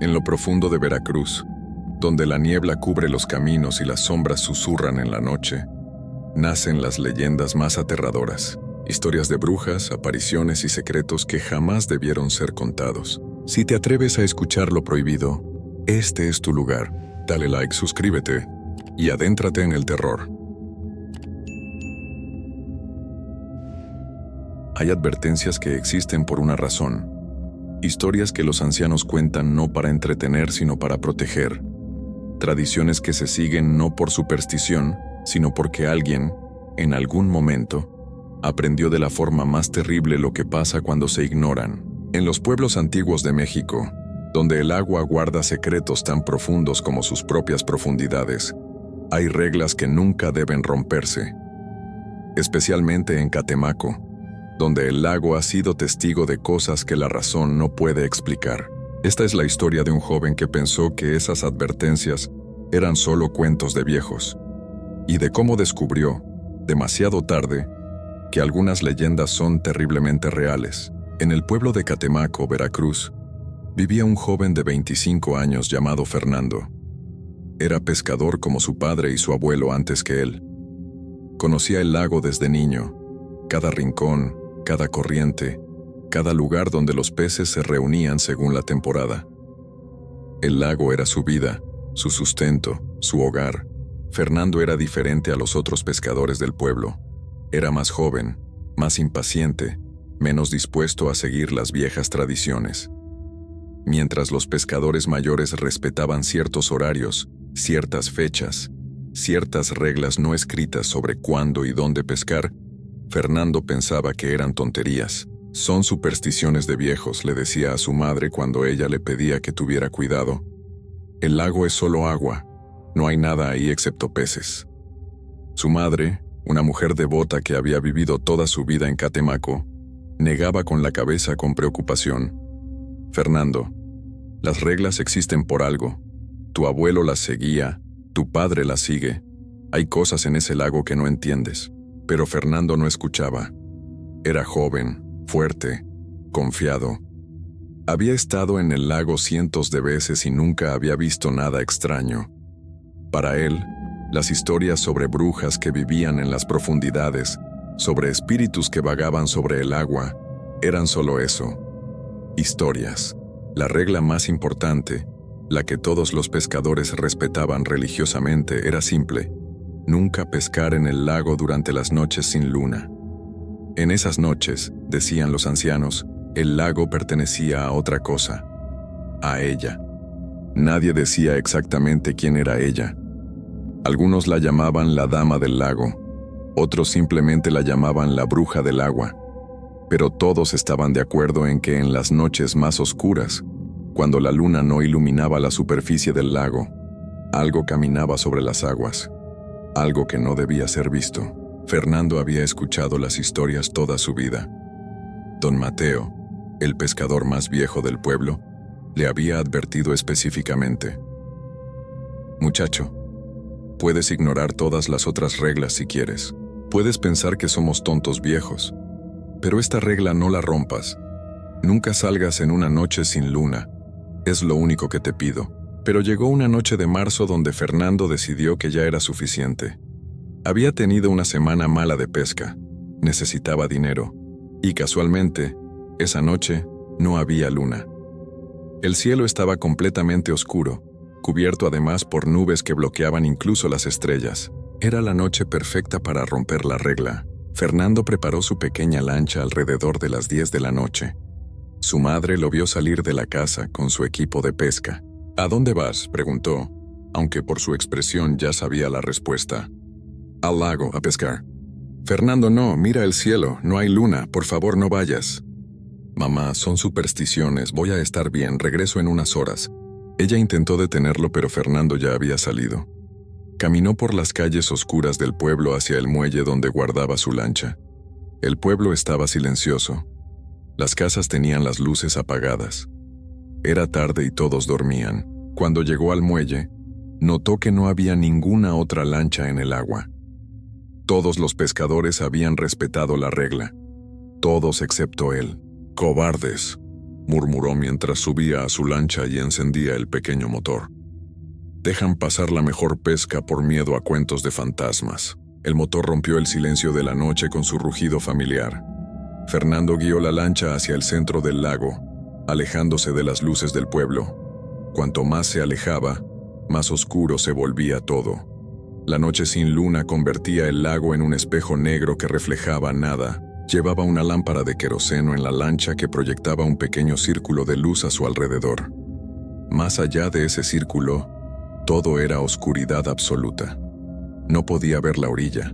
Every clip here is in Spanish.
En lo profundo de Veracruz, donde la niebla cubre los caminos y las sombras susurran en la noche, nacen las leyendas más aterradoras, historias de brujas, apariciones y secretos que jamás debieron ser contados. Si te atreves a escuchar lo prohibido, este es tu lugar. Dale like, suscríbete y adéntrate en el terror. Hay advertencias que existen por una razón. Historias que los ancianos cuentan no para entretener, sino para proteger. Tradiciones que se siguen no por superstición, sino porque alguien, en algún momento, aprendió de la forma más terrible lo que pasa cuando se ignoran. En los pueblos antiguos de México, donde el agua guarda secretos tan profundos como sus propias profundidades, hay reglas que nunca deben romperse. Especialmente en Catemaco, donde el lago ha sido testigo de cosas que la razón no puede explicar. Esta es la historia de un joven que pensó que esas advertencias eran solo cuentos de viejos, y de cómo descubrió, demasiado tarde, que algunas leyendas son terriblemente reales. En el pueblo de Catemaco, Veracruz, vivía un joven de 25 años llamado Fernando. Era pescador como su padre y su abuelo antes que él. Conocía el lago desde niño, cada rincón, cada corriente, cada lugar donde los peces se reunían según la temporada. El lago era su vida, su sustento, su hogar. Fernando era diferente a los otros pescadores del pueblo. Era más joven, más impaciente, menos dispuesto a seguir las viejas tradiciones. Mientras los pescadores mayores respetaban ciertos horarios, ciertas fechas, ciertas reglas no escritas sobre cuándo y dónde pescar, Fernando pensaba que eran tonterías. Son supersticiones de viejos, le decía a su madre cuando ella le pedía que tuviera cuidado. El lago es solo agua, no hay nada ahí excepto peces. Su madre, una mujer devota que había vivido toda su vida en Catemaco, negaba con la cabeza con preocupación. Fernando, las reglas existen por algo. Tu abuelo las seguía, tu padre las sigue. Hay cosas en ese lago que no entiendes. Pero Fernando no escuchaba. Era joven, fuerte, confiado. Había estado en el lago cientos de veces y nunca había visto nada extraño. Para él, las historias sobre brujas que vivían en las profundidades, sobre espíritus que vagaban sobre el agua, eran solo eso. Historias. La regla más importante, la que todos los pescadores respetaban religiosamente, era simple: nunca pescar en el lago durante las noches sin luna. En esas noches, decían los ancianos, el lago pertenecía a otra cosa, a ella. Nadie decía exactamente quién era ella. Algunos la llamaban la dama del lago, otros simplemente la llamaban la bruja del agua. Pero todos estaban de acuerdo en que en las noches más oscuras, cuando la luna no iluminaba la superficie del lago, algo caminaba sobre las aguas. Algo que no debía ser visto. Fernando había escuchado las historias toda su vida. Don Mateo, el pescador más viejo del pueblo, le había advertido específicamente: muchacho, puedes ignorar todas las otras reglas si quieres. Puedes pensar que somos tontos viejos, pero esta regla no la rompas. Nunca salgas en una noche sin luna. Es lo único que te pido. Pero llegó una noche de marzo donde Fernando decidió que ya era suficiente. Había tenido una semana mala de pesca, necesitaba dinero, y casualmente, esa noche no había luna. El cielo estaba completamente oscuro, cubierto además por nubes que bloqueaban incluso las estrellas. Era la noche perfecta para romper la regla. Fernando preparó su pequeña lancha alrededor de las 10 de la noche. Su madre lo vio salir de la casa con su equipo de pesca. ¿A dónde vas?, preguntó, aunque por su expresión ya sabía la respuesta. Al lago, a pescar. Fernando, no, mira el cielo, no hay luna, por favor no vayas. Mamá, son supersticiones, voy a estar bien, regreso en unas horas. Ella intentó detenerlo, pero Fernando ya había salido. Caminó por las calles oscuras del pueblo hacia el muelle donde guardaba su lancha. El pueblo estaba silencioso. Las casas tenían las luces apagadas. Era tarde y todos dormían. Cuando llegó al muelle, notó que no había ninguna otra lancha en el agua. Todos los pescadores habían respetado la regla. Todos excepto él. Cobardes, murmuró mientras subía a su lancha y encendía el pequeño motor. Dejan pasar la mejor pesca por miedo a cuentos de fantasmas. El motor rompió el silencio de la noche con su rugido familiar. Fernando guió la lancha hacia el centro del lago, alejándose de las luces del pueblo. Cuanto más se alejaba, más oscuro se volvía todo. La noche sin luna convertía el lago en un espejo negro que reflejaba nada. Llevaba una lámpara de queroseno en la lancha que proyectaba un pequeño círculo de luz a su alrededor. Más allá de ese círculo, todo era oscuridad absoluta. No podía ver la orilla,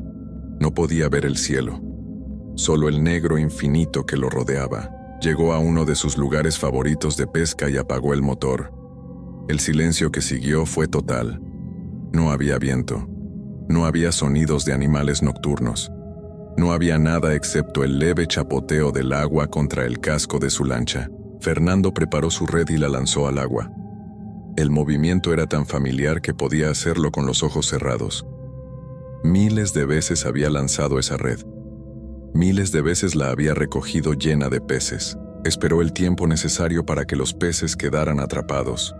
no podía ver el cielo. Solo el negro infinito que lo rodeaba. Llegó a uno de sus lugares favoritos de pesca y apagó el motor. El silencio que siguió fue total. No había viento. No había sonidos de animales nocturnos. No había nada excepto el leve chapoteo del agua contra el casco de su lancha. Fernando preparó su red y la lanzó al agua. El movimiento era tan familiar que podía hacerlo con los ojos cerrados. Miles de veces había lanzado esa red. Miles de veces la había recogido llena de peces. Esperó el tiempo necesario para que los peces quedaran atrapados.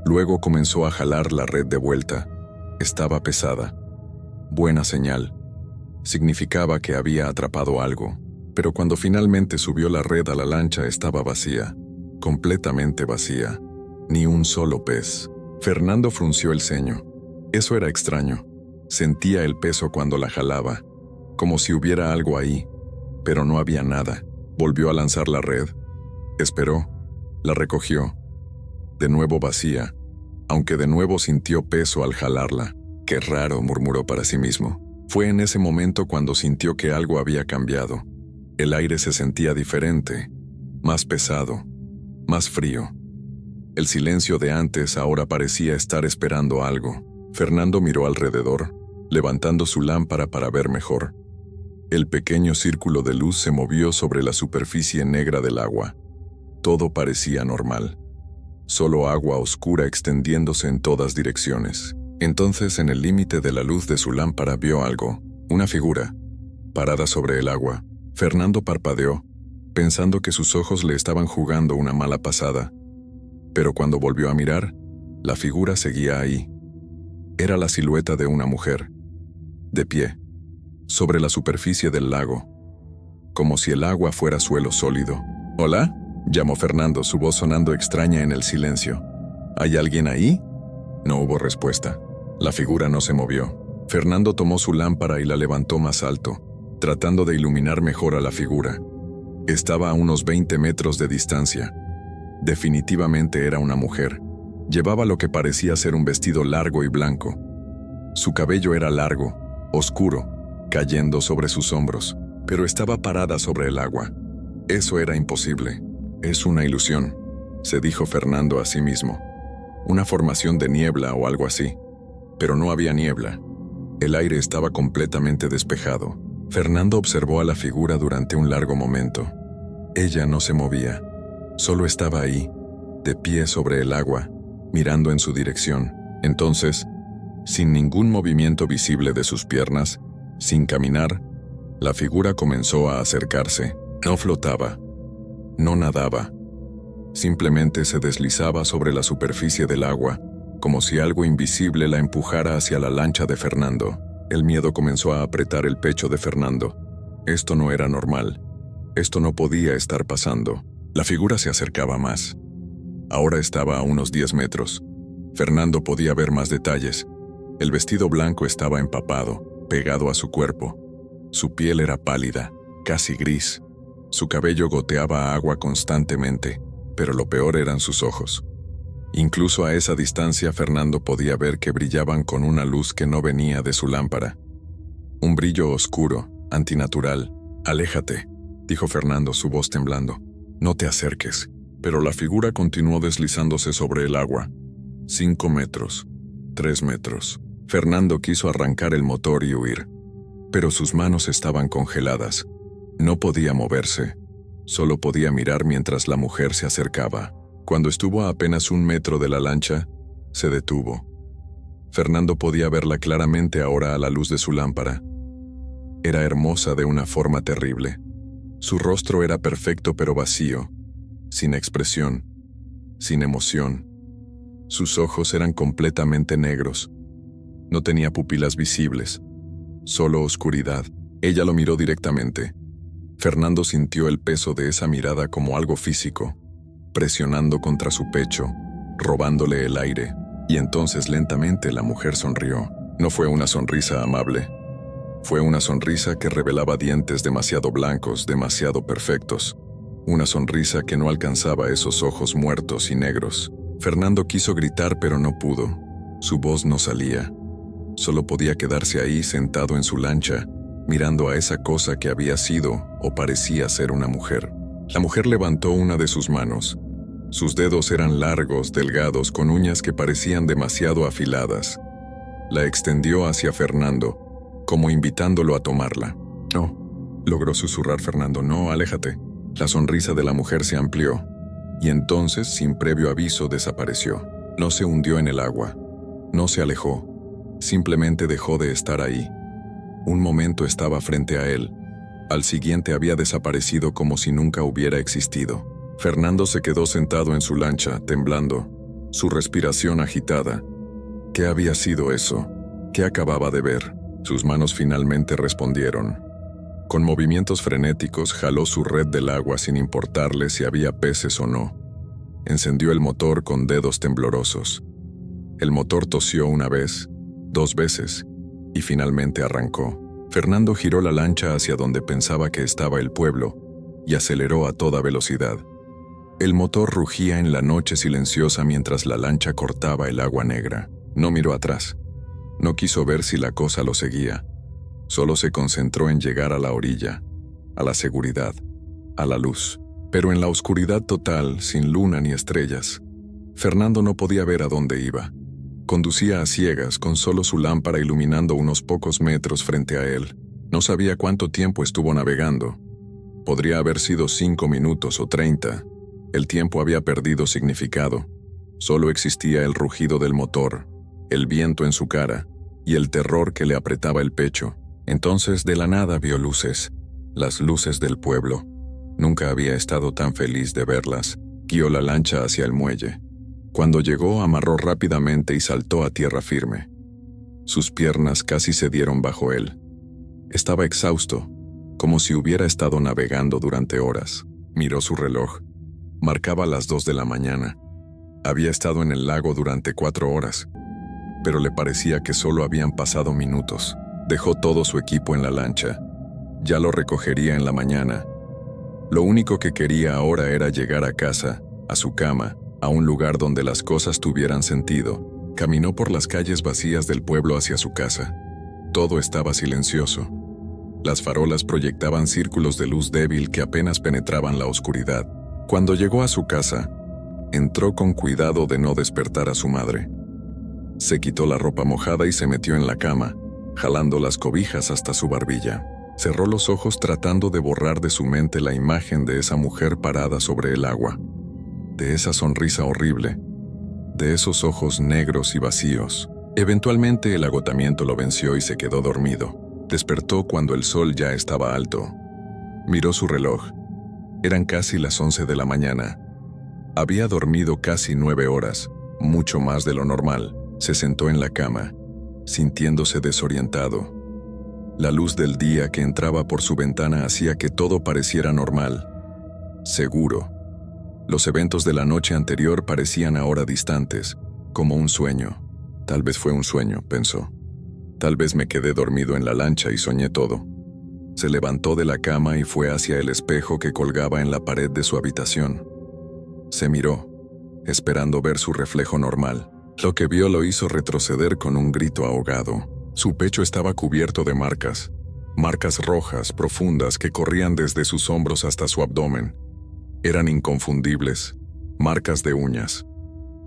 Luego comenzó a jalar la red de vuelta. Estaba pesada. Buena señal. Significaba que había atrapado algo. Pero cuando finalmente subió la red a la lancha estaba vacía. Completamente vacía. Ni un solo pez. Fernando frunció el ceño. Eso era extraño. Sentía el peso cuando la jalaba, como si hubiera algo ahí, pero no había nada. Volvió a lanzar la red. Esperó. La recogió. De nuevo vacía, aunque de nuevo sintió peso al jalarla. Qué raro, murmuró para sí mismo. Fue en ese momento cuando sintió que algo había cambiado. El aire se sentía diferente, más pesado, más frío. El silencio de antes ahora parecía estar esperando algo. Fernando miró alrededor, levantando su lámpara para ver mejor. El pequeño círculo de luz se movió sobre la superficie negra del agua. Todo parecía normal. Solo agua oscura extendiéndose en todas direcciones. Entonces, en el límite de la luz de su lámpara vio algo, una figura, parada sobre el agua. Fernando parpadeó, pensando que sus ojos le estaban jugando una mala pasada. Pero cuando volvió a mirar, la figura seguía ahí. Era la silueta de una mujer, de pie, sobre la superficie del lago, como si el agua fuera suelo sólido. «¿Hola?», llamó Fernando, su voz sonando extraña en el silencio. «¿Hay alguien ahí?». No hubo respuesta. La figura no se movió. Fernando tomó su lámpara y la levantó más alto, tratando de iluminar mejor a la figura. Estaba a unos 20 metros de distancia. Definitivamente era una mujer. Llevaba lo que parecía ser un vestido largo y blanco. Su cabello era largo, oscuro, cayendo sobre sus hombros, pero estaba parada sobre el agua. Eso era imposible. «Es una ilusión», se dijo Fernando a sí mismo. «Una formación de niebla o algo así». Pero no había niebla. El aire estaba completamente despejado. Fernando observó a la figura durante un largo momento. Ella no se movía. Solo estaba ahí, de pie sobre el agua, mirando en su dirección. Entonces, sin ningún movimiento visible de sus piernas, sin caminar, la figura comenzó a acercarse. No flotaba, no nadaba. Simplemente se deslizaba sobre la superficie del agua, como si algo invisible la empujara hacia la lancha de Fernando. El miedo comenzó a apretar el pecho de Fernando. Esto no era normal. Esto no podía estar pasando. La figura se acercaba más. Ahora estaba a unos 10 metros. Fernando podía ver más detalles. El vestido blanco estaba empapado, pegado a su cuerpo. Su piel era pálida, casi gris. Su cabello goteaba agua constantemente, pero lo peor eran sus ojos. Incluso a esa distancia Fernando podía ver que brillaban con una luz que no venía de su lámpara. Un brillo oscuro, antinatural. «Aléjate», dijo Fernando, su voz temblando. «No te acerques». Pero la figura continuó deslizándose sobre el agua. 5 metros, 3 metros. Fernando quiso arrancar el motor y huir, pero sus manos estaban congeladas. No podía moverse. Solo podía mirar mientras la mujer se acercaba. Cuando estuvo a apenas 1 metro de la lancha, se detuvo. Fernando podía verla claramente ahora a la luz de su lámpara. Era hermosa de una forma terrible. Su rostro era perfecto pero vacío. sin expresión, sin emoción. Sus ojos eran completamente negros. No tenía pupilas visibles, solo oscuridad. Ella lo miró directamente. Fernando sintió el peso de esa mirada como algo físico, presionando contra su pecho, robándole el aire, y entonces lentamente la mujer sonrió. No fue una sonrisa amable. Fue una sonrisa que revelaba dientes demasiado blancos, demasiado perfectos. Una sonrisa que no alcanzaba esos ojos muertos y negros. Fernando quiso gritar pero no pudo. Su voz no salía. Solo podía quedarse ahí sentado en su lancha, mirando a esa cosa que había sido o parecía ser una mujer. La mujer levantó una de sus manos. Sus dedos eran largos, delgados, con uñas que parecían demasiado afiladas. La extendió hacia Fernando, como invitándolo a tomarla. «No», logró susurrar Fernando, «no, aléjate». La sonrisa de la mujer se amplió, y entonces, sin previo aviso, desapareció. No se hundió en el agua, no se alejó, simplemente dejó de estar ahí. Un momento estaba frente a él, al siguiente había desaparecido como si nunca hubiera existido. Fernando se quedó sentado en su lancha, temblando, su respiración agitada. ¿Qué había sido eso? ¿Qué acababa de ver? Sus manos finalmente respondieron. Con movimientos frenéticos jaló su red del agua sin importarle si había peces o no. Encendió el motor con dedos temblorosos. El motor tosió una vez, 2 veces, y finalmente arrancó. Fernando giró la lancha hacia donde pensaba que estaba el pueblo y aceleró a toda velocidad. El motor rugía en la noche silenciosa mientras la lancha cortaba el agua negra. No miró atrás. No quiso ver si la cosa lo seguía. Solo se concentró en llegar a la orilla, a la seguridad, a la luz. Pero en la oscuridad total, sin luna ni estrellas, Fernando no podía ver a dónde iba. Conducía a ciegas, con solo su lámpara iluminando unos pocos metros frente a él. No sabía cuánto tiempo estuvo navegando. Podría haber sido 5 minutos o 30. El tiempo había perdido significado. Solo existía el rugido del motor, el viento en su cara y el terror que le apretaba el pecho. Entonces de la nada vio luces, las luces del pueblo. Nunca había estado tan feliz de verlas. Guió la lancha hacia el muelle. Cuando llegó, amarró rápidamente y saltó a tierra firme. Sus piernas casi cedieron bajo él. Estaba exhausto, como si hubiera estado navegando durante horas. Miró su reloj. Marcaba las 2 de la mañana. Había estado en el lago durante 4 horas, pero le parecía que solo habían pasado minutos. Dejó todo su equipo en la lancha. Ya lo recogería en la mañana. Lo único que quería ahora era llegar a casa, a su cama, a un lugar donde las cosas tuvieran sentido. Caminó por las calles vacías del pueblo hacia su casa. Todo estaba silencioso. Las farolas proyectaban círculos de luz débil que apenas penetraban la oscuridad. Cuando llegó a su casa, entró con cuidado de no despertar a su madre. Se quitó la ropa mojada y se metió en la cama, jalando las cobijas hasta su barbilla. Cerró los ojos tratando de borrar de su mente la imagen de esa mujer parada sobre el agua, de esa sonrisa horrible, de esos ojos negros y vacíos. Eventualmente el agotamiento lo venció y se quedó dormido. Despertó cuando el sol ya estaba alto. Miró su reloj. Eran casi las 11 de la mañana. Había dormido casi 9 horas, mucho más de lo normal. Se sentó en la cama, sintiéndose desorientado. La luz del día que entraba por su ventana hacía que todo pareciera normal, seguro. Los eventos de la noche anterior parecían ahora distantes, como un sueño. Tal vez fue un sueño, pensó. Tal vez me quedé dormido en la lancha y soñé todo. Se levantó de la cama y fue hacia el espejo que colgaba en la pared de su habitación. Se miró, esperando ver su reflejo normal. Lo que vio lo hizo retroceder con un grito ahogado. Su pecho estaba cubierto de marcas rojas, profundas, que corrían desde sus hombros hasta su abdomen. Eran inconfundibles, marcas de uñas,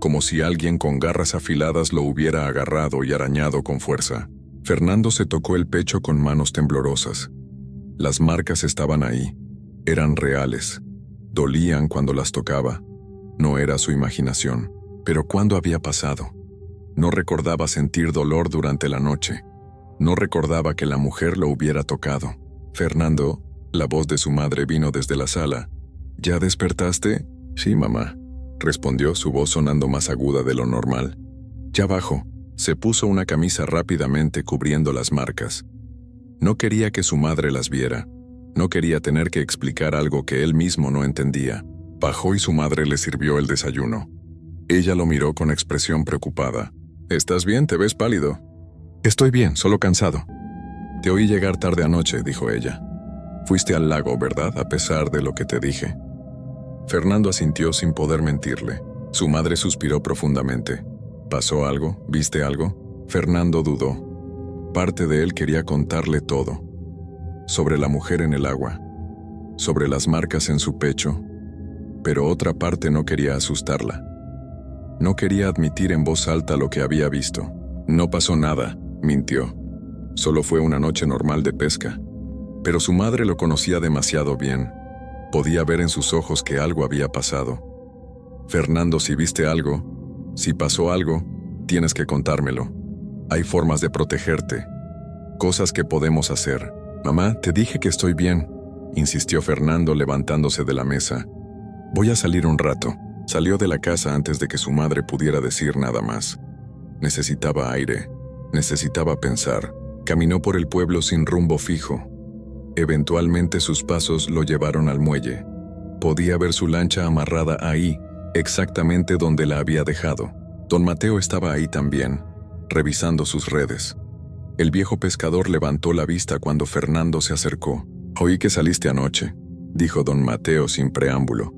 como si alguien con garras afiladas lo hubiera agarrado y arañado con fuerza. Fernando se tocó el pecho con manos temblorosas. Las marcas estaban ahí, eran reales, dolían cuando las tocaba. No era su imaginación. Pero ¿cuándo había pasado? No recordaba sentir dolor durante la noche. No recordaba que la mujer lo hubiera tocado. Fernando, la voz de su madre vino desde la sala. ¿Ya despertaste? Sí, mamá, respondió, su voz sonando más aguda de lo normal. Ya bajo. Se puso una camisa rápidamente cubriendo las marcas. No quería que su madre las viera. No quería tener que explicar algo que él mismo no entendía. Bajó y su madre le sirvió el desayuno. Ella lo miró con expresión preocupada. ¿Estás bien? Te ves pálido. Estoy bien, solo cansado. Te oí llegar tarde anoche, dijo ella. Fuiste al lago, ¿verdad? A pesar de lo que te dije. Fernando asintió sin poder mentirle. Su madre suspiró profundamente. ¿Pasó algo? ¿Viste algo? Fernando dudó. Parte de él quería contarle todo. Sobre la mujer en el agua. Sobre las marcas en su pecho. Pero otra parte no quería asustarla. No quería admitir en voz alta lo que había visto. No pasó nada, mintió. Solo fue una noche normal de pesca. Pero su madre lo conocía demasiado bien. Podía ver en sus ojos que algo había pasado. Fernando, si viste algo, si pasó algo, tienes que contármelo. Hay formas de protegerte. Cosas que podemos hacer. Mamá, te dije que estoy bien, insistió Fernando levantándose de la mesa. Voy a salir un rato. Salió de la casa antes de que su madre pudiera decir nada más. Necesitaba aire. Necesitaba pensar. Caminó por el pueblo sin rumbo fijo. Eventualmente sus pasos lo llevaron al muelle. Podía ver su lancha amarrada ahí, exactamente donde la había dejado. Don Mateo estaba ahí también, revisando sus redes. El viejo pescador levantó la vista cuando Fernando se acercó. Oí que saliste anoche, dijo don Mateo sin preámbulo.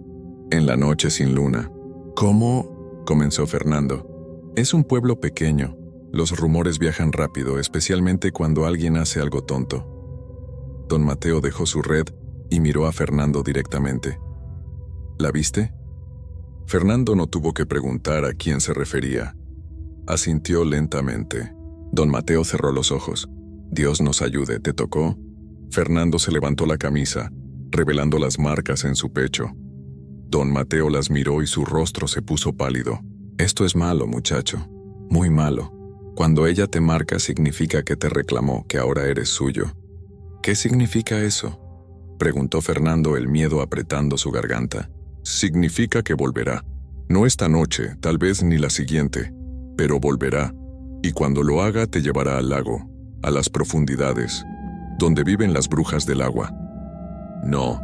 En la noche sin luna. ¿Cómo? Comenzó Fernando. Es un pueblo pequeño. Los rumores viajan rápido, especialmente cuando alguien hace algo tonto. Don Mateo dejó su red y miró a Fernando directamente. ¿La viste? Fernando no tuvo que preguntar a quién se refería. Asintió lentamente. Don Mateo cerró los ojos. Dios nos ayude, ¿te tocó? Fernando se levantó la camisa, revelando las marcas en su pecho. Don Mateo las miró y su rostro se puso pálido. Esto es malo, muchacho. Muy malo. Cuando ella te marca significa que te reclamó, que ahora eres suyo. ¿Qué significa eso? Preguntó Fernando, el miedo apretando su garganta. Significa que volverá. No esta noche, tal vez ni la siguiente, pero volverá. Y cuando lo haga te llevará al lago, a las profundidades, donde viven las brujas del agua. No,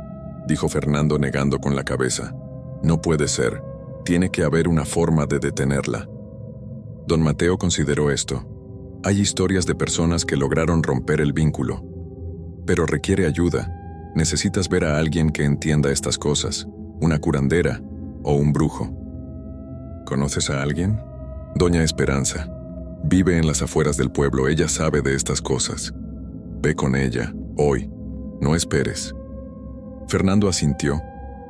dijo Fernando negando con la cabeza. No puede ser. Tiene que haber una forma de detenerla. Don Mateo consideró esto. Hay historias de personas que lograron romper el vínculo. Pero requiere ayuda. Necesitas ver a alguien que entienda estas cosas. Una curandera o un brujo. ¿Conoces a alguien? Doña Esperanza. Vive en las afueras del pueblo, ella sabe de estas cosas. Ve con ella, hoy. No esperes. Fernando asintió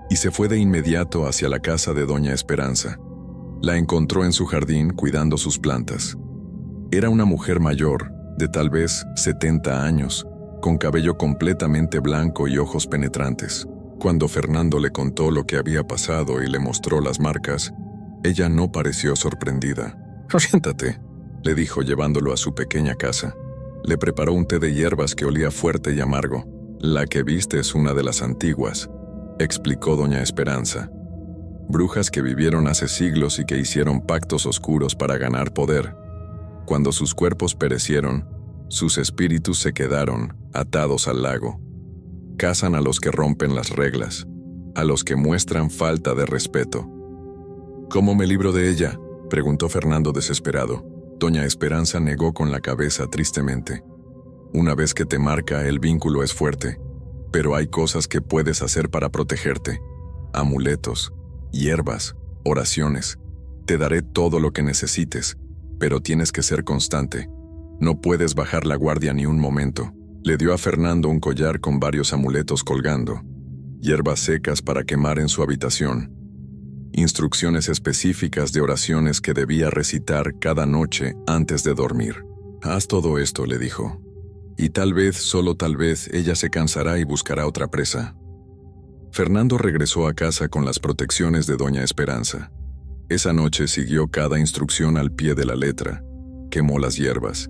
y se fue de inmediato hacia la casa de Doña Esperanza. La encontró en su jardín cuidando sus plantas. Era una mujer mayor, de tal vez 70 años, con cabello completamente blanco y ojos penetrantes. Cuando Fernando le contó lo que había pasado y le mostró las marcas, ella no pareció sorprendida. «Siéntate», le dijo llevándolo a su pequeña casa. Le preparó un té de hierbas que olía fuerte y amargo. «La que viste es una de las antiguas», explicó doña Esperanza. Brujas que vivieron hace siglos y que hicieron pactos oscuros para ganar poder. Cuando sus cuerpos perecieron, sus espíritus se quedaron atados al lago. Cazan a los que rompen las reglas, a los que muestran falta de respeto. «¿Cómo me libro de ella?», preguntó Fernando desesperado. Doña Esperanza negó con la cabeza tristemente. «Una vez que te marca, el vínculo es fuerte, pero hay cosas que puedes hacer para protegerte. Amuletos, hierbas, oraciones. Te daré todo lo que necesites, pero tienes que ser constante. No puedes bajar la guardia ni un momento». Le dio a Fernando un collar con varios amuletos colgando, hierbas secas para quemar en su habitación, instrucciones específicas de oraciones que debía recitar cada noche antes de dormir. «Haz todo esto», le dijo, «y tal vez, solo tal vez, ella se cansará y buscará otra presa». Fernando regresó a casa con las protecciones de doña Esperanza. Esa noche siguió cada instrucción al pie de la letra, quemó las hierbas,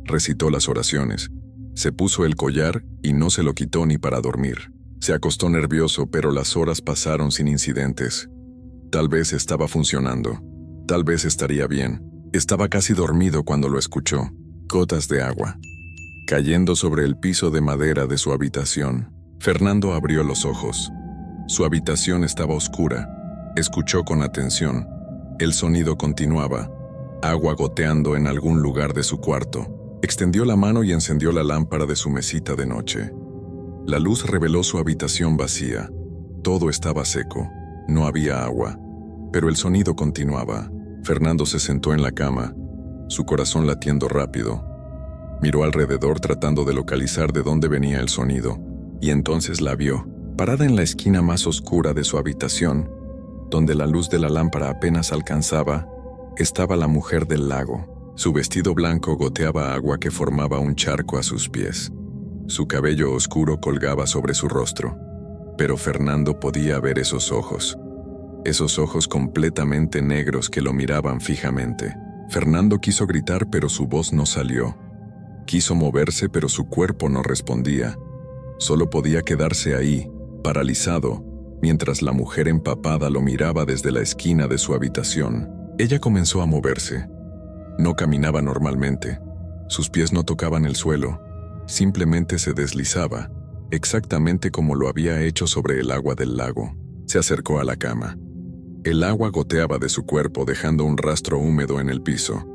recitó las oraciones, se puso el collar y no se lo quitó ni para dormir. Se acostó nervioso, pero las horas pasaron sin incidentes. Tal vez estaba funcionando. Tal vez estaría bien. Estaba casi dormido cuando lo escuchó. Gotas de agua cayendo sobre el piso de madera de su habitación. Fernando abrió los ojos. Su habitación estaba oscura. Escuchó con atención. El sonido continuaba. Agua goteando en algún lugar de su cuarto. Extendió la mano y encendió la lámpara de su mesita de noche. La luz reveló su habitación vacía. Todo estaba seco. No había agua. Pero el sonido continuaba. Fernando se sentó en la cama, su corazón latiendo rápido. Miró alrededor tratando de localizar de dónde venía el sonido, y entonces la vio, parada en la esquina más oscura de su habitación, donde la luz de la lámpara apenas alcanzaba, estaba la mujer del lago. Su vestido blanco goteaba agua que formaba un charco a sus pies. Su cabello oscuro colgaba sobre su rostro, pero Fernando podía ver esos ojos completamente negros que lo miraban fijamente. Fernando quiso gritar, pero su voz no salió. Quiso moverse, pero su cuerpo no respondía. Solo podía quedarse ahí, paralizado, mientras la mujer empapada lo miraba desde la esquina de su habitación. Ella comenzó a moverse. No caminaba normalmente. Sus pies no tocaban el suelo. Simplemente se deslizaba, exactamente como lo había hecho sobre el agua del lago. Se acercó a la cama. El agua goteaba de su cuerpo dejando un rastro húmedo en el piso.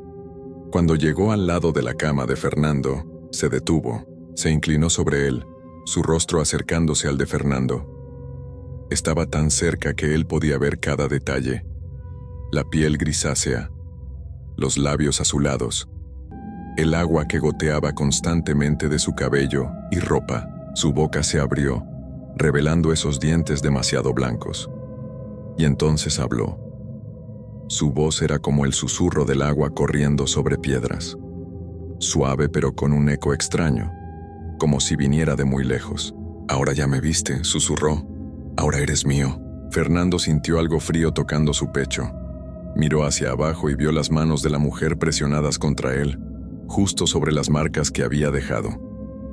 Cuando llegó al lado de la cama de Fernando, se detuvo, se inclinó sobre él, su rostro acercándose al de Fernando. Estaba tan cerca que él podía ver cada detalle. La piel grisácea, los labios azulados, el agua que goteaba constantemente de su cabello y ropa. Su boca se abrió, revelando esos dientes demasiado blancos. Y entonces habló. Su voz era como el susurro del agua corriendo sobre piedras. Suave pero con un eco extraño, como si viniera de muy lejos. «Ahora ya me viste», susurró. «Ahora eres mío». Fernando sintió algo frío tocando su pecho. Miró hacia abajo y vio las manos de la mujer presionadas contra él, justo sobre las marcas que había dejado.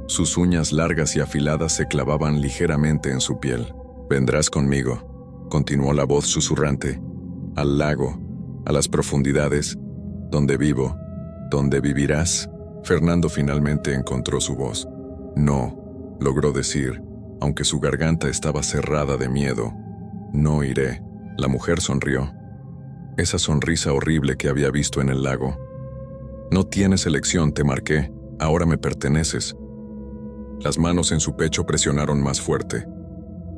Sus uñas largas y afiladas se clavaban ligeramente en su piel. «Vendrás conmigo», continuó la voz susurrante. «Al lago, a las profundidades, donde vivo, donde vivirás». Fernando finalmente encontró su voz. «No», logró decir, aunque su garganta estaba cerrada de miedo. «No iré». La mujer sonrió. Esa sonrisa horrible que había visto en el lago. «No tienes elección, te marqué. Ahora me perteneces». Las manos en su pecho presionaron más fuerte.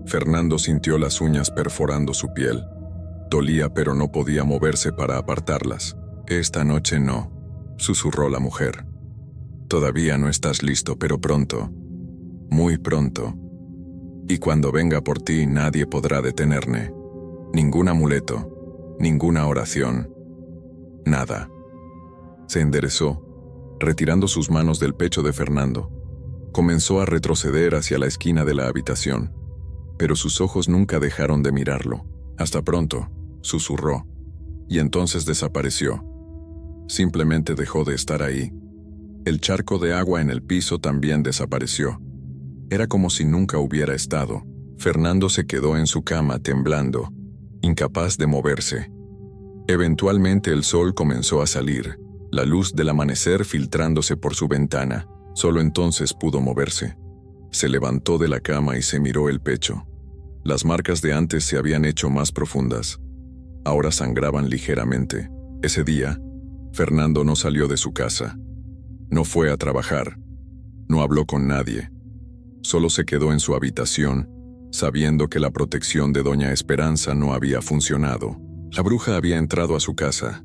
Fernando sintió las uñas perforando su piel. Dolía, pero no podía moverse para apartarlas. «Esta noche no», susurró la mujer. «Todavía no estás listo, pero pronto. Muy pronto. Y cuando venga por ti, nadie podrá detenerme. Ningún amuleto, ninguna oración. Nada». Se enderezó, retirando sus manos del pecho de Fernando. Comenzó a retroceder hacia la esquina de la habitación, pero sus ojos nunca dejaron de mirarlo. «Hasta pronto», susurró, y entonces desapareció. Simplemente dejó de estar ahí. El charco de agua en el piso también desapareció. Era como si nunca hubiera estado. Fernando se quedó en su cama temblando, incapaz de moverse. Eventualmente el sol comenzó a salir, la luz del amanecer filtrándose por su ventana. Solo entonces pudo moverse. Se levantó de la cama y se miró el pecho. Las marcas de antes se habían hecho más profundas. Ahora sangraban ligeramente. Ese día, Fernando no salió de su casa. No fue a trabajar. No habló con nadie. Solo se quedó en su habitación, sabiendo que la protección de Doña Esperanza no había funcionado. La bruja había entrado a su casa.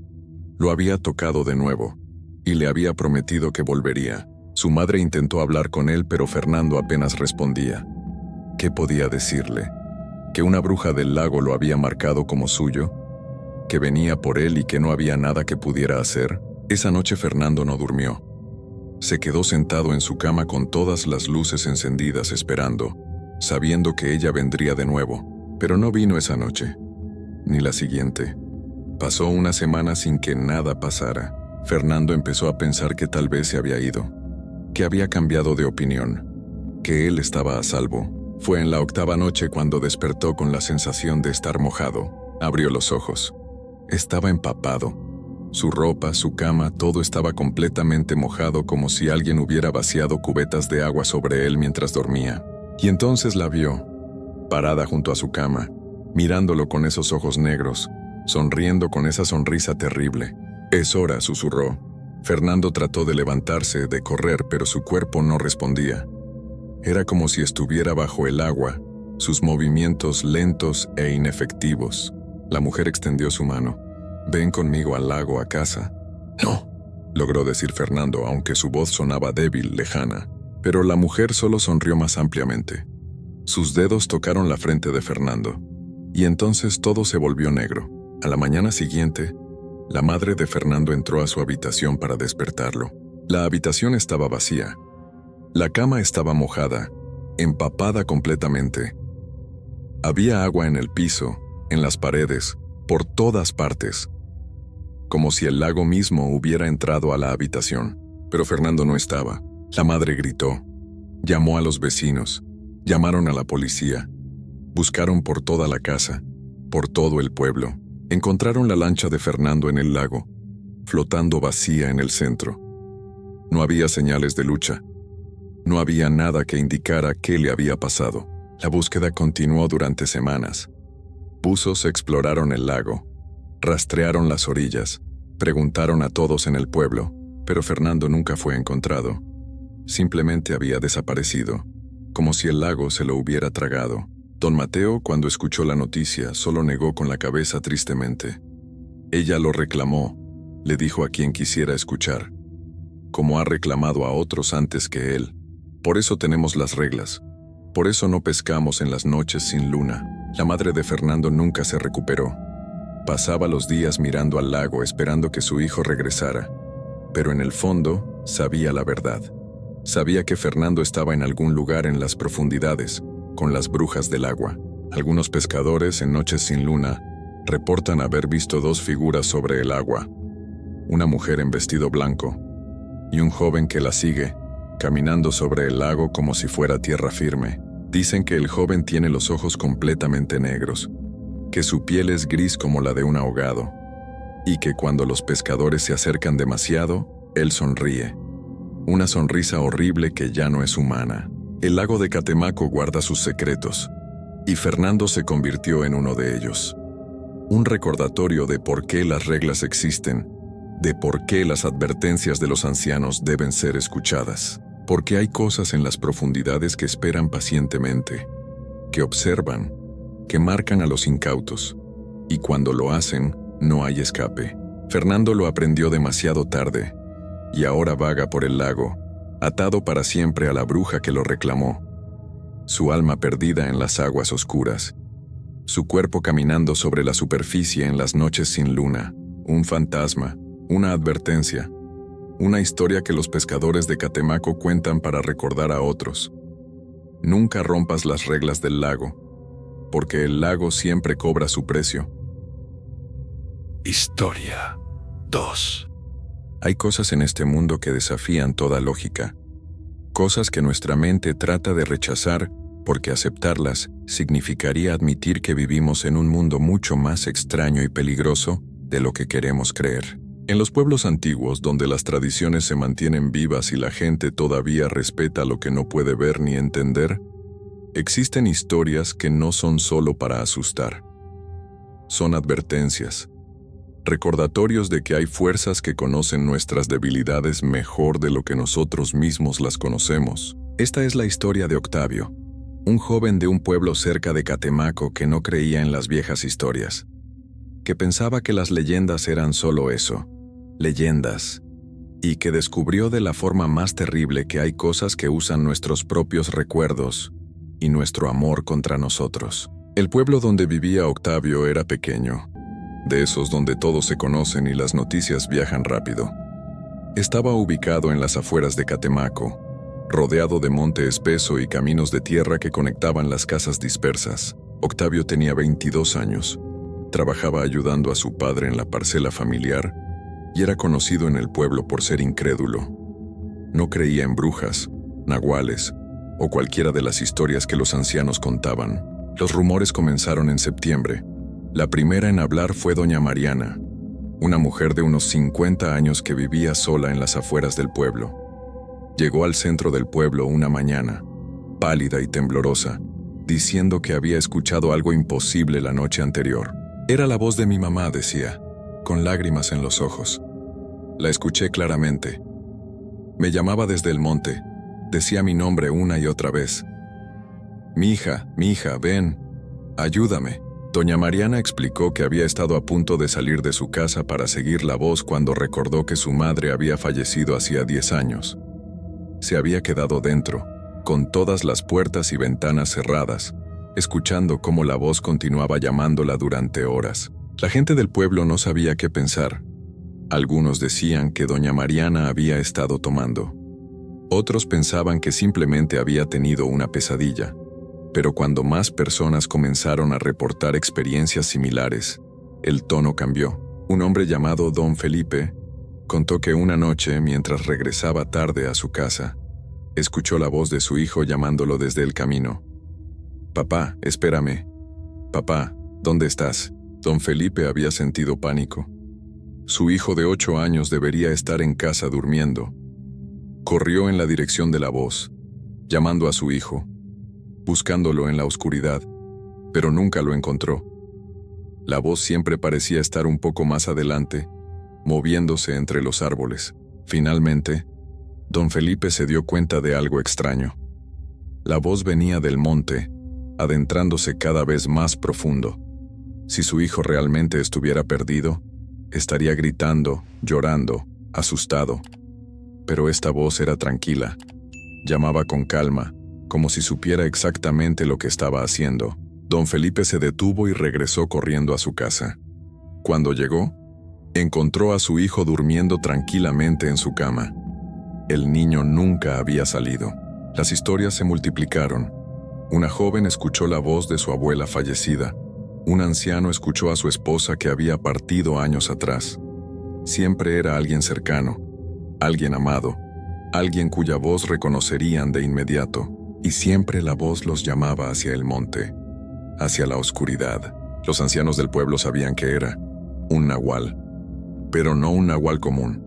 Lo había tocado de nuevo, y le había prometido que volvería. Su madre intentó hablar con él, pero Fernando apenas respondía. ¿Qué podía decirle? ¿Que una bruja del lago lo había marcado como suyo? ¿Que venía por él y que no había nada que pudiera hacer? Esa noche Fernando no durmió. Se quedó sentado en su cama con todas las luces encendidas esperando, sabiendo que ella vendría de nuevo, pero no vino esa noche, ni la siguiente. Pasó una semana sin que nada pasara. Fernando empezó a pensar que tal vez se había ido, que había cambiado de opinión, que él estaba a salvo. Fue en la 8ª noche cuando despertó con la sensación de estar mojado. Abrió los ojos. Estaba empapado. Su ropa, su cama, todo estaba completamente mojado, como si alguien hubiera vaciado cubetas de agua sobre él mientras dormía. Y entonces la vio, parada junto a su cama, mirándolo con esos ojos negros, sonriendo con esa sonrisa terrible. «Es hora», susurró. Fernando trató de levantarse, de correr, pero su cuerpo no respondía. Era como si estuviera bajo el agua, sus movimientos lentos e inefectivos. La mujer extendió su mano. «Ven conmigo al lago, a casa». «No», logró decir Fernando, aunque su voz sonaba débil, lejana. Pero la mujer solo sonrió más ampliamente. Sus dedos tocaron la frente de Fernando. Y entonces todo se volvió negro. A la mañana siguiente, la madre de Fernando entró a su habitación para despertarlo. La habitación estaba vacía. La cama estaba mojada, empapada completamente. Había agua en el piso, en las paredes, por todas partes, como si el lago mismo hubiera entrado a la habitación. Pero Fernando no estaba. La madre gritó. Llamó a los vecinos. Llamaron a la policía. Buscaron por toda la casa, por todo el pueblo. Encontraron la lancha de Fernando en el lago, flotando vacía en el centro. No había señales de lucha. No había nada que indicara qué le había pasado. La búsqueda continuó durante semanas. Buzos exploraron el lago, rastrearon las orillas, preguntaron a todos en el pueblo, pero Fernando nunca fue encontrado. Simplemente había desaparecido, como si el lago se lo hubiera tragado. Don Mateo, cuando escuchó la noticia, solo negó con la cabeza tristemente. Ella lo reclamó, le dijo a quien quisiera escuchar, como ha reclamado a otros antes que él. Por eso tenemos las reglas. Por eso no pescamos en las noches sin luna. La madre de Fernando nunca se recuperó. Pasaba los días mirando al lago esperando que su hijo regresara. Pero en el fondo, sabía la verdad. Sabía que Fernando estaba en algún lugar en las profundidades, con las brujas del agua. Algunos pescadores en noches sin luna reportan haber visto dos figuras sobre el agua. Una mujer en vestido blanco y un joven que la sigue, caminando sobre el lago como si fuera tierra firme. Dicen que el joven tiene los ojos completamente negros, que su piel es gris como la de un ahogado, y que cuando los pescadores se acercan demasiado, él sonríe. Una sonrisa horrible que ya no es humana. El lago de Catemaco guarda sus secretos, y Fernando se convirtió en uno de ellos. Un recordatorio de por qué las reglas existen, de por qué las advertencias de los ancianos deben ser escuchadas. Porque hay cosas en las profundidades que esperan pacientemente, que observan, que marcan a los incautos, y cuando lo hacen, no hay escape. Fernando lo aprendió demasiado tarde, y ahora vaga por el lago, atado para siempre a la bruja que lo reclamó, su alma perdida en las aguas oscuras, su cuerpo caminando sobre la superficie en las noches sin luna, un fantasma, una advertencia, una historia que los pescadores de Catemaco cuentan para recordar a otros. Nunca rompas las reglas del lago, porque el lago siempre cobra su precio. Historia 2. Hay cosas en este mundo que desafían toda lógica, cosas que nuestra mente trata de rechazar porque aceptarlas significaría admitir que vivimos en un mundo mucho más extraño y peligroso de lo que queremos creer. En los pueblos antiguos, donde las tradiciones se mantienen vivas y la gente todavía respeta lo que no puede ver ni entender, existen historias que no son solo para asustar. Son advertencias, recordatorios de que hay fuerzas que conocen nuestras debilidades mejor de lo que nosotros mismos las conocemos. Esta es la historia de Octavio, un joven de un pueblo cerca de Catemaco que no creía en las viejas historias, que pensaba que las leyendas eran solo eso, leyendas, y que descubrió de la forma más terrible que hay cosas que usan nuestros propios recuerdos y nuestro amor contra nosotros. El pueblo donde vivía Octavio era pequeño, de esos donde todos se conocen y las noticias viajan rápido. Estaba ubicado en las afueras de Catemaco, rodeado de monte espeso y caminos de tierra que conectaban las casas dispersas. Octavio tenía 22 años, trabajaba ayudando a su padre en la parcela familiar y era conocido en el pueblo por ser incrédulo. No creía en brujas, nahuales o cualquiera de las historias que los ancianos contaban. Los rumores comenzaron en septiembre, La primera en hablar fue doña Mariana, una mujer de unos 50 años que vivía sola en las afueras del pueblo. Llegó al centro del pueblo una mañana, pálida y temblorosa, diciendo que había escuchado algo imposible la noche anterior. Era la voz de mi mamá, decía, con lágrimas en los ojos. La escuché claramente. Me llamaba desde el monte, decía mi nombre una y otra vez. Mi hija, ven, ayúdame. Doña Mariana explicó que había estado a punto de salir de su casa para seguir la voz cuando recordó que su madre había fallecido hacía 10 años. Se había quedado dentro, con todas las puertas y ventanas cerradas, escuchando cómo la voz continuaba llamándola durante horas. La gente del pueblo no sabía qué pensar. Algunos decían que doña Mariana había estado tomando. Otros pensaban que simplemente había tenido una pesadilla. Pero cuando más personas comenzaron a reportar experiencias similares, el tono cambió. Un hombre llamado Don Felipe contó que una noche, mientras regresaba tarde a su casa, escuchó la voz de su hijo llamándolo desde el camino. «Papá, espérame. Papá, ¿dónde estás?» Don Felipe había sentido pánico. Su hijo de 8 años debería estar en casa durmiendo. Corrió en la dirección de la voz, llamando a su hijo, buscándolo en la oscuridad, pero nunca lo encontró. La voz siempre parecía estar un poco más adelante, moviéndose entre los árboles. Finalmente, don Felipe se dio cuenta de algo extraño. La voz venía del monte, adentrándose cada vez más profundo. Si su hijo realmente estuviera perdido, estaría gritando, llorando, asustado. Pero esta voz era tranquila. Llamaba con calma, como si supiera exactamente lo que estaba haciendo. Don Felipe se detuvo y regresó corriendo a su casa. Cuando llegó, encontró a su hijo durmiendo tranquilamente en su cama. El niño nunca había salido. Las historias se multiplicaron. Una joven escuchó la voz de su abuela fallecida. Un anciano escuchó a su esposa que había partido años atrás. Siempre era alguien cercano, alguien amado, alguien cuya voz reconocerían de inmediato. Y siempre la voz los llamaba hacia el monte, hacia la oscuridad. Los ancianos del pueblo sabían que era un nahual, pero no un nahual común.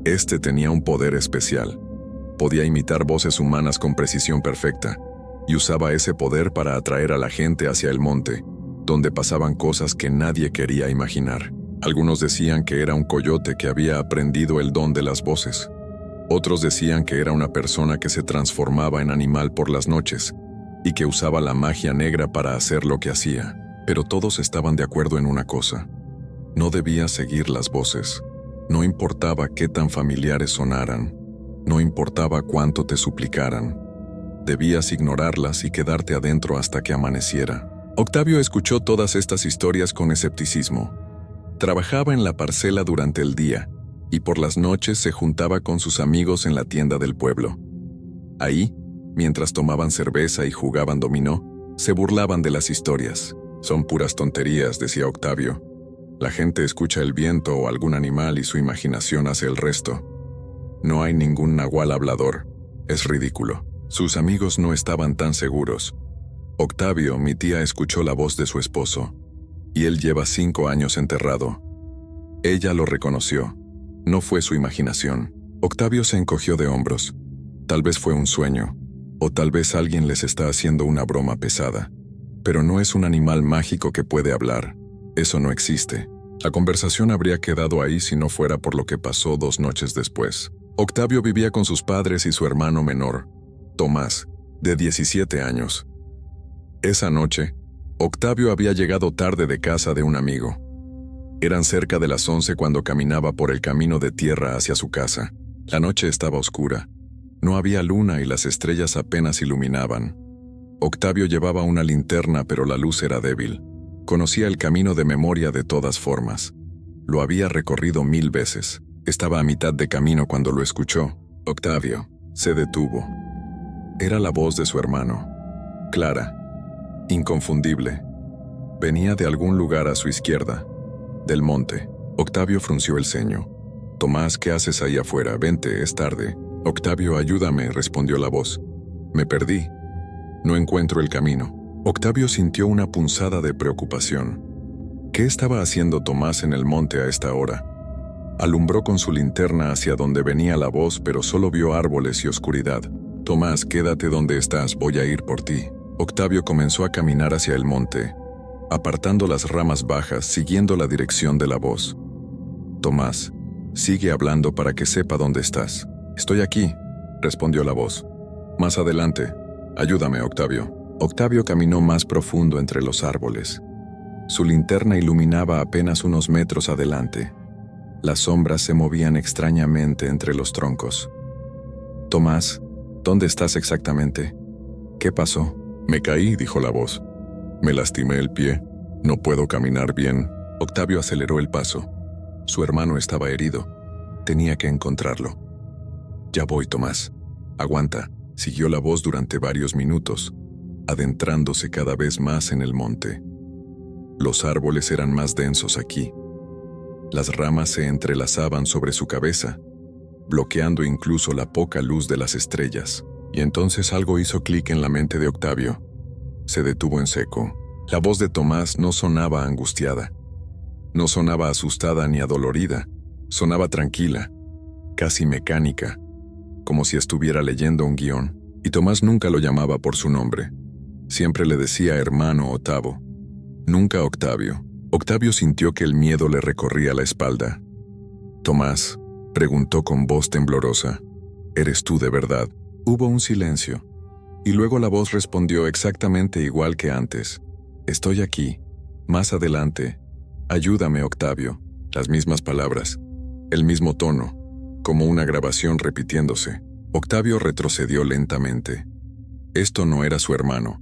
Este tenía un poder especial. Podía imitar voces humanas con precisión perfecta, y usaba ese poder para atraer a la gente hacia el monte, donde pasaban cosas que nadie quería imaginar. Algunos decían que era un coyote que había aprendido el don de las voces. Otros decían que era una persona que se transformaba en animal por las noches y que usaba la magia negra para hacer lo que hacía. Pero todos estaban de acuerdo en una cosa. No debías seguir las voces. No importaba qué tan familiares sonaran. No importaba cuánto te suplicaran. Debías ignorarlas y quedarte adentro hasta que amaneciera. Octavio escuchó todas estas historias con escepticismo. Trabajaba en la parcela durante el día y por las noches se juntaba con sus amigos en la tienda del pueblo. Ahí, mientras tomaban cerveza y jugaban dominó, se burlaban de las historias. «Son puras tonterías», decía Octavio. «La gente escucha el viento o algún animal y su imaginación hace el resto. No hay ningún nahual hablador. Es ridículo». Sus amigos no estaban tan seguros. Octavio, mi tía, escuchó la voz de su esposo, y él lleva 5 años enterrado. Ella lo reconoció. No fue su imaginación. Octavio se encogió de hombros. Tal vez fue un sueño, o tal vez alguien les está haciendo una broma pesada. Pero no es un animal mágico que puede hablar. Eso no existe. La conversación habría quedado ahí si no fuera por lo que pasó 2 noches después. Octavio vivía con sus padres y su hermano menor, Tomás, de 17 años. Esa noche, Octavio había llegado tarde de casa de un amigo. Eran cerca de las 11 cuando caminaba por el camino de tierra hacia su casa. La noche estaba oscura. No había luna y las estrellas apenas iluminaban. Octavio llevaba una linterna, pero la luz era débil. Conocía el camino de memoria de todas formas. Lo había recorrido 1000 veces. Estaba a mitad de camino cuando lo escuchó. Octavio se detuvo. Era la voz de su hermano. Clara, inconfundible. Venía de algún lugar a su izquierda, del monte. Octavio frunció el ceño. «Tomás, ¿qué haces ahí afuera? Vente, es tarde». «Octavio, ayúdame», respondió la voz. «Me perdí. No encuentro el camino». Octavio sintió una punzada de preocupación. ¿Qué estaba haciendo Tomás en el monte a esta hora? Alumbró con su linterna hacia donde venía la voz, pero solo vio árboles y oscuridad. Tomás, quédate donde estás, voy a ir por ti. Octavio comenzó a caminar hacia el monte, apartando las ramas bajas, siguiendo la dirección de la voz. Tomás, sigue hablando para que sepa dónde estás. Estoy aquí, respondió la voz. Más adelante. Ayúdame, Octavio. Octavio caminó más profundo entre los árboles. Su linterna iluminaba apenas unos metros adelante. Las sombras se movían extrañamente entre los troncos. Tomás, ¿dónde estás exactamente? ¿Qué pasó? Me caí, dijo la voz. Me lastimé el pie. No puedo caminar bien. Octavio aceleró el paso. Su hermano estaba herido. Tenía que encontrarlo. Ya voy, Tomás. Aguanta. Siguió la voz durante varios minutos, adentrándose cada vez más en el monte. Los árboles eran más densos aquí. Las ramas se entrelazaban sobre su cabeza, bloqueando incluso la poca luz de las estrellas. Y entonces algo hizo clic en la mente de Octavio. Se detuvo en seco. La voz de Tomás no sonaba angustiada. No sonaba asustada ni adolorida. Sonaba tranquila, casi mecánica, como si estuviera leyendo un guión. Y Tomás nunca lo llamaba por su nombre. Siempre le decía hermano o Tavo. Nunca Octavio. Octavio sintió que el miedo le recorría la espalda. Tomás, preguntó con voz temblorosa, ¿eres tú de verdad? Hubo un silencio, y luego la voz respondió exactamente igual que antes. Estoy aquí, más adelante. Ayúdame, Octavio. Las mismas palabras, el mismo tono, como una grabación repitiéndose. Octavio retrocedió lentamente. Esto no era su hermano,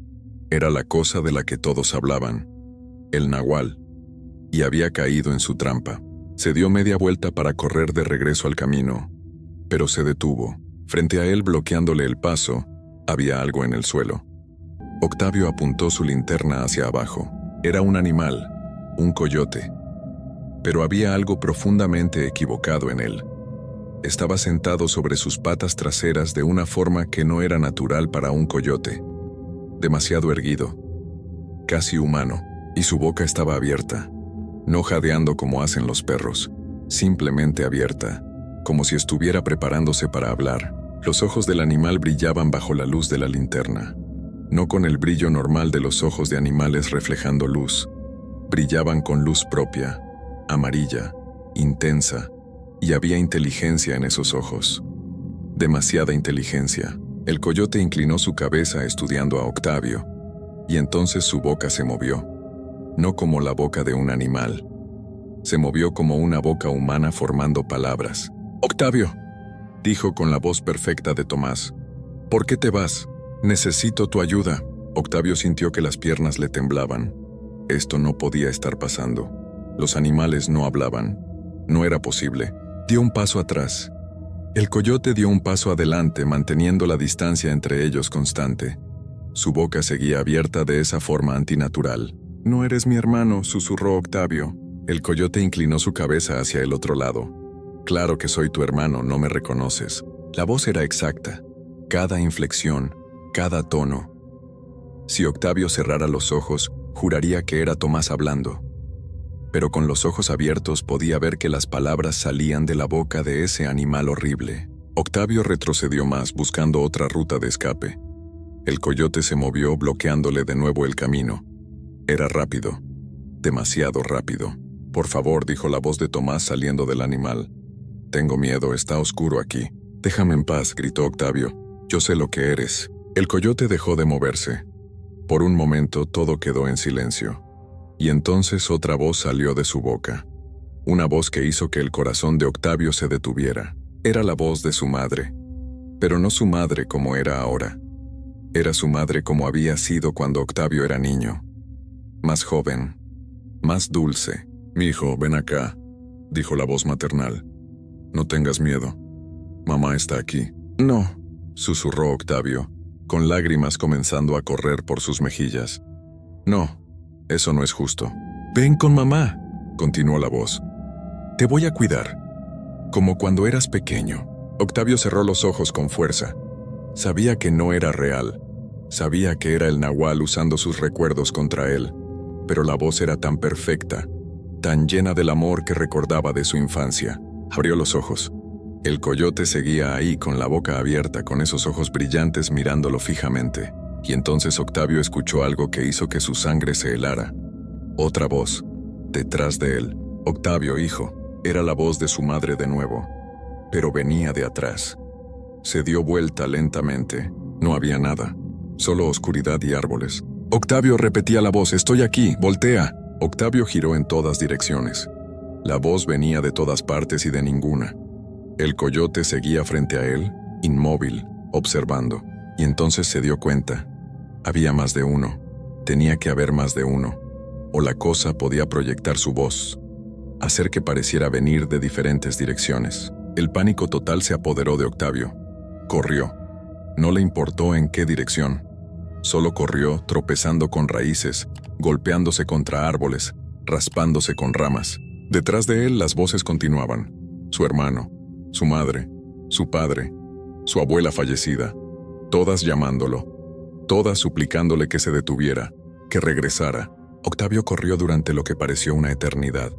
era la cosa de la que todos hablaban, el nahual, y había caído en su trampa. Se dio media vuelta para correr de regreso al camino, pero se detuvo. Frente a él, bloqueándole el paso, había algo en el suelo. Octavio apuntó su linterna hacia abajo. Era un animal, un coyote. Pero había algo profundamente equivocado en él. Estaba sentado sobre sus patas traseras de una forma que no era natural para un coyote. Demasiado erguido, casi humano, y su boca estaba abierta, no jadeando como hacen los perros, simplemente abierta, como si estuviera preparándose para hablar. Los ojos del animal brillaban bajo la luz de la linterna, no con el brillo normal de los ojos de animales reflejando luz. Brillaban con luz propia, amarilla, intensa, y había inteligencia en esos ojos. Demasiada inteligencia. El coyote inclinó su cabeza estudiando a Octavio, y entonces su boca se movió, no como la boca de un animal. Se movió como una boca humana formando palabras. «Octavio», dijo con la voz perfecta de Tomás. «¿Por qué te vas? Necesito tu ayuda». Octavio sintió que las piernas le temblaban. Esto no podía estar pasando. Los animales no hablaban. No era posible. Dio un paso atrás. El coyote dio un paso adelante, manteniendo la distancia entre ellos constante. Su boca seguía abierta de esa forma antinatural. «No eres mi hermano», susurró Octavio. El coyote inclinó su cabeza hacia el otro lado. «Claro que soy tu hermano, no me reconoces». La voz era exacta. Cada inflexión, cada tono. Si Octavio cerrara los ojos, juraría que era Tomás hablando. Pero con los ojos abiertos podía ver que las palabras salían de la boca de ese animal horrible. Octavio retrocedió más, buscando otra ruta de escape. El coyote se movió, bloqueándole de nuevo el camino. Era rápido, demasiado rápido. «Por favor», dijo la voz de Tomás saliendo del animal. «Tengo miedo, está oscuro aquí». «Déjame en paz», gritó Octavio. «Yo sé lo que eres». El coyote dejó de moverse. Por un momento todo quedó en silencio. Y entonces otra voz salió de su boca. Una voz que hizo que el corazón de Octavio se detuviera. Era la voz de su madre. Pero no su madre como era ahora. Era su madre como había sido cuando Octavio era niño. Más joven, más dulce. «Mi hijo, ven acá», dijo la voz maternal. «No tengas miedo. Mamá está aquí». «No», susurró Octavio, con lágrimas comenzando a correr por sus mejillas. «No, eso no es justo». «Ven con mamá», continuó la voz. «Te voy a cuidar, como cuando eras pequeño». Octavio cerró los ojos con fuerza. Sabía que no era real. Sabía que era el nahual usando sus recuerdos contra él. Pero la voz era tan perfecta, tan llena del amor que recordaba de su infancia. Abrió los ojos. El coyote seguía ahí con la boca abierta, con esos ojos brillantes mirándolo fijamente. Y entonces Octavio escuchó algo que hizo que su sangre se helara. Otra voz, detrás de él. Octavio, hijo, era la voz de su madre de nuevo, pero venía de atrás. Se dio vuelta lentamente. No había nada, solo oscuridad y árboles. Octavio, repetía la voz, estoy aquí, voltea. Octavio giró en todas direcciones. La voz venía de todas partes y de ninguna. El coyote seguía frente a él, inmóvil, observando, y entonces se dio cuenta. Había más de uno. Tenía que haber más de uno. O la cosa podía proyectar su voz, hacer que pareciera venir de diferentes direcciones. El pánico total se apoderó de Octavio. Corrió. No le importó en qué dirección. Solo corrió, tropezando con raíces, golpeándose contra árboles, raspándose con ramas. Detrás de él las voces continuaban. Su hermano, su madre, su padre, su abuela fallecida, todas llamándolo, todas suplicándole que se detuviera, que regresara. Octavio corrió durante lo que pareció una eternidad.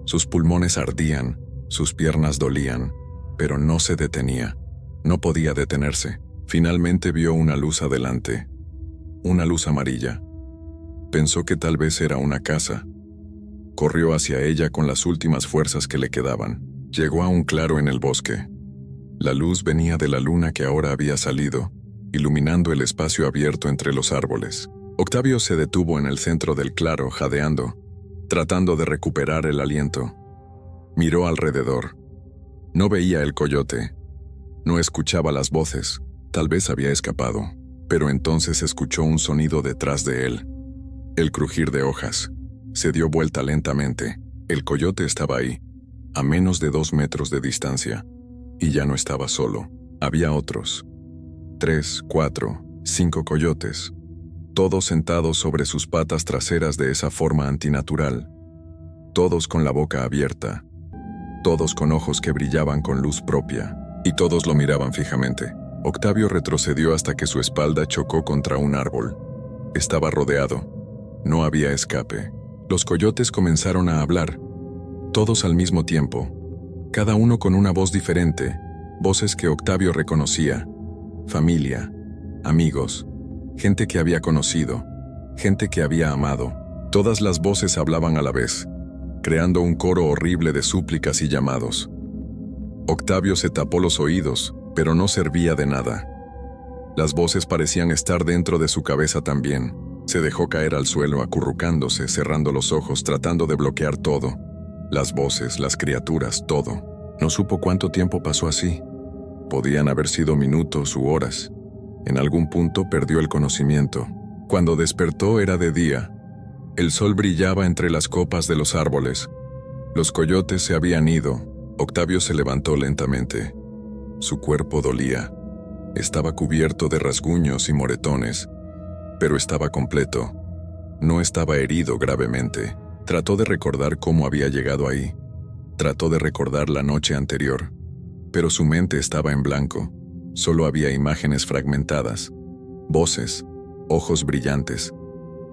Sus pulmones ardían, sus piernas dolían, pero no se detenía. No podía detenerse. Finalmente vio una luz adelante. Una luz amarilla. Pensó que tal vez era una casa. Corrió hacia ella con las últimas fuerzas que le quedaban. Llegó a un claro en el bosque. La luz venía de la luna que ahora había salido, iluminando el espacio abierto entre los árboles. Octavio se detuvo en el centro del claro, jadeando, tratando de recuperar el aliento. Miró alrededor. No veía el coyote. No escuchaba las voces. Tal vez había escapado. Pero entonces escuchó un sonido detrás de él. El crujir de hojas. Se dio vuelta lentamente. El coyote estaba ahí, a menos de 2 metros de distancia. Y ya no estaba solo. Había otros. 3, 4, 5 coyotes. Todos sentados sobre sus patas traseras de esa forma antinatural. Todos con la boca abierta. Todos con ojos que brillaban con luz propia. Y todos lo miraban fijamente. Octavio retrocedió hasta que su espalda chocó contra un árbol. Estaba rodeado. No había escape. Los coyotes comenzaron a hablar. Todos al mismo tiempo. Cada uno con una voz diferente. Voces que Octavio reconocía. Familia. Amigos. Gente que había conocido. Gente que había amado. Todas las voces hablaban a la vez, creando un coro horrible de súplicas y llamados. Octavio se tapó los oídos, pero no servía de nada. Las voces parecían estar dentro de su cabeza también. Se dejó caer al suelo acurrucándose, cerrando los ojos, tratando de bloquear todo. Las voces, las criaturas, todo. No supo cuánto tiempo pasó así. Podían haber sido minutos u horas. En algún punto perdió el conocimiento. Cuando despertó era de día. El sol brillaba entre las copas de los árboles. Los coyotes se habían ido. Octavio se levantó lentamente. Su cuerpo dolía. Estaba cubierto de rasguños y moretones, pero estaba completo. No estaba herido gravemente. Trató de recordar cómo había llegado ahí. Trató de recordar la noche anterior, pero su mente estaba en blanco. Solo había imágenes fragmentadas, voces, ojos brillantes.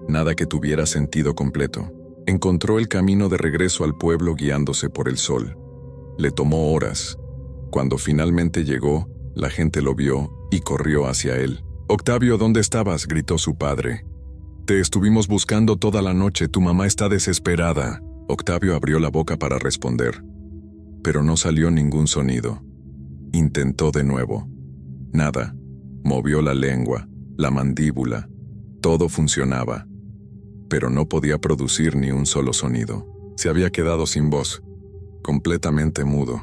Nada que tuviera sentido completo. Encontró el camino de regreso al pueblo guiándose por el sol. Le tomó horas. Cuando finalmente llegó, la gente lo vio y corrió hacia él. «Octavio, ¿dónde estabas?», gritó su padre. «Te estuvimos buscando toda la noche, tu mamá está desesperada». Octavio abrió la boca para responder, pero no salió ningún sonido. Intentó de nuevo. Nada. Movió la lengua, la mandíbula. Todo funcionaba, pero no podía producir ni un solo sonido. Se había quedado sin voz, completamente mudo.